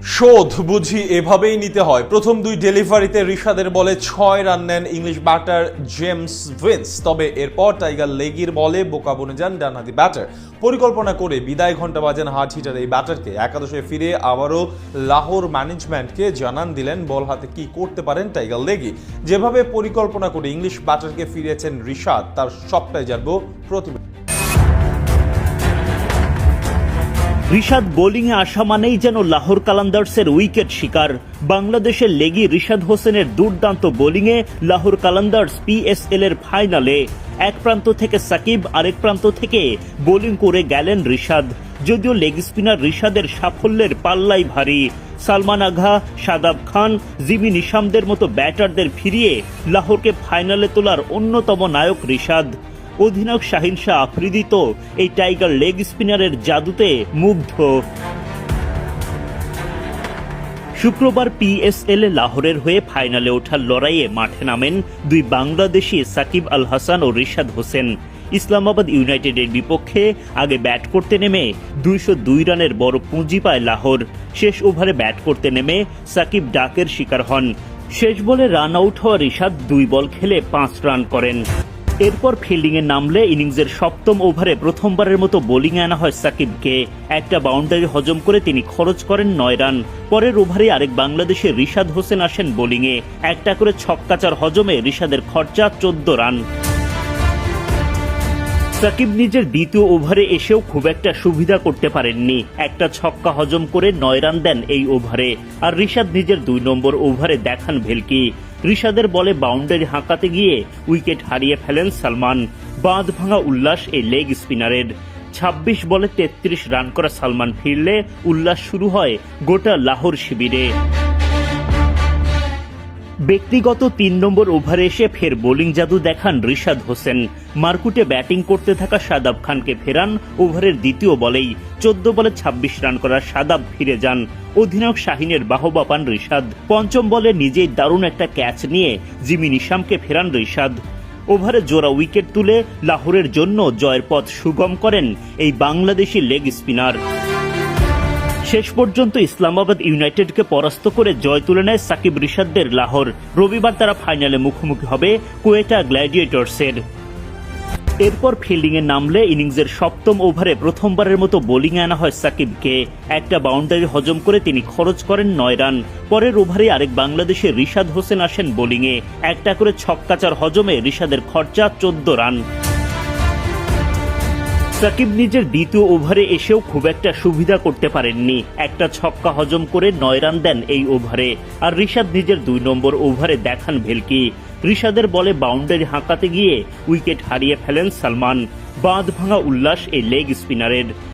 শোধ বুঝি এভাবেই নিতে হয়। প্রথম দুই ডেলিভারিতে রিশাদের বলে 6 রান নেন ইংলিশ ব্যাটার জেমস ভিন্স। তবে এরপর টাইগার লেগির বলে বোকা বনে যান ডানহাতি ব্যাটার। পরিকল্পনা করে বিদায় ঘণ্টা বাজান হার্ড হিটার এই ব্যাটারকে একাদশে ফিরে আবারও লাহোর ম্যানেজমেন্টকে জানান দিলেন বল হাতে কি করতে পারেন টাইগার লেগি। যেভাবে পরিকল্পনা করে ইংলিশ ব্যাটারকে ফিরিয়েছেন রিশাদ, তার সবটাই জানবো প্রতিবেদন। রিশাদ বোলিংয়ে আসা মানেই যেন লাহোর কালান্দার্সের উইকেট শিকার। বাংলাদেশের লেগি রিশাদ হোসেনের দুর্দান্ত বোলিংয়ে লাহোর কালান্দার্স পিএসএল এর ফাইনালে। এক প্রান্ত থেকে সাকিব, আরেক প্রান্ত থেকে বোলিং করে গেলেন রিশাদ। যদিও লেগ স্পিনার রিশাদের সাফল্যের পাল্লাই ভারী। সালমান আঘা, শাদাব খান, জিমি নিশামদের মতো ব্যাটারদের ফিরিয়ে লাহোরকে ফাইনালে তোলার অন্যতম নায়ক রিশাদ। অধিনায়ক শাহিন শাহ আফ্রিদি তো এই টাইগার লেগ স্পিনারের জাদুতে মুগ্ধ। শুক্রবার পিএসএল এ লাহোরের হয়ে ফাইনালে ওঠার লড়াইয়ে মাঠে নামেন দুই বাংলাদেশি সাকিব আল হাসান ও রিশাদ হোসেন। ইসলামাবাদ ইউনাইটেডের বিপক্ষে আগে ব্যাট করতে নেমে 202 রানের বড় পুঁজি পায় লাহোর। শেষ ওভারে ব্যাট করতে নেমে সাকিব ডাকের শিকার হন। শেষ বলে রান আউট হওয়া রিশাদ 2 বল খেলে 5 রান করেন। এরপর ফিল্ডিংয়ে নামলে ইনিংসের সপ্তম ওভারে প্রথমবারের মতো বোলিংয়ে আনা হয় সাকিবকে। একটা বাউন্ডারি হজম করে তিনি খরচ করেন 9 রান। পরের ওভারে আরেক বাংলাদেশের রিশাদ হোসেন আসেন বোলিংয়ে। একটা করে ছক্কা-চার হজমে রিশাদের খরচা 14 রান। সাকিব নিজের দ্বিতীয় ওভারে এসেও খুব একটা সুবিধা করতে পারেননি। একটা ছক্কা হজম করে 9 রান দেন এই ওভারে। আর রিশাদ নিজের 2 নম্বর ওভারে দেখান ভেলকি। রিশাদের বলে বাউন্ডারি হাঁকাতে গিয়ে উইকেট হারিয়ে ফেলেন সালমান। বাঁধ ভাঙা উল্লাস এই লেগ স্পিনারের। 26 বলে 33 রান করা সালমান ফিরলে উল্লাস শুরু হয় গোটা লাহোর শিবিরে। ব্যক্তিগত 3 নম্বর ওভারে এসে ফের বোলিং জাদু দেখান রিশাদ হোসেন। মারকুটে ব্যাটিং করতে থাকা শাদাব খানকে ফেরান ওভারের দ্বিতীয় বলেই। 14 বলে 26 রান করা শাদাব ফিরে যান। অধিনায়ক শাহিনের বাহবা পান রিশাদ। পঞ্চম বলে নিজেই দারুণ একটা ক্যাচ নিয়ে জিমি নিশামকে ফেরান রিশাদ। ওভারে জোড়া উইকেট তুলে লাহোরের জন্য জয়ের পথ সুগম করেন এই বাংলাদেশি লেগ স্পিনার। শেষ পর্যন্ত ইসলামাবাদ ইউনাইটেডকে পরাস্ত করে জয় তুলে নেয় সাকিব রিশাদদের লাহোর। রবিবার তারা ফাইনালে মুখোমুখি হবে কোয়েটা গ্ল্যাডিয়েটর্সের। এরপর ফিল্ডিংয়ে নামলে ইনিংসের সপ্তম ওভারে প্রথমবারের মতো বোলিংয়ে আনা হয় সাকিবকে। একটা বাউন্ডারি হজম করে তিনি খরচ করেন 9 রান। পরের ওভারে আরেক বাংলাদেশের রিশাদ হোসেন আসেন বোলিংয়ে। একটা করে ছক্কা-চার হজমে রিশাদের খরচা 14 রান। সাকিব নিজের দ্বিতীয় ওভারে এসেও খুব একটা সুবিধা করতে পারেননি। একটা ছক্কা হজম করে 9 রান দেন এই ওভারে। আর রিশাদ নিজের 2 নম্বর ওভারে দেখান ভেলকি। রিশাদের বলে বাউন্ডারি হাঁকাতে গিয়ে উইকেট হারিয়ে ফেলেন সালমান। বাঁধ ভাঙা উল্লাস এই লেগ স্পিনারের।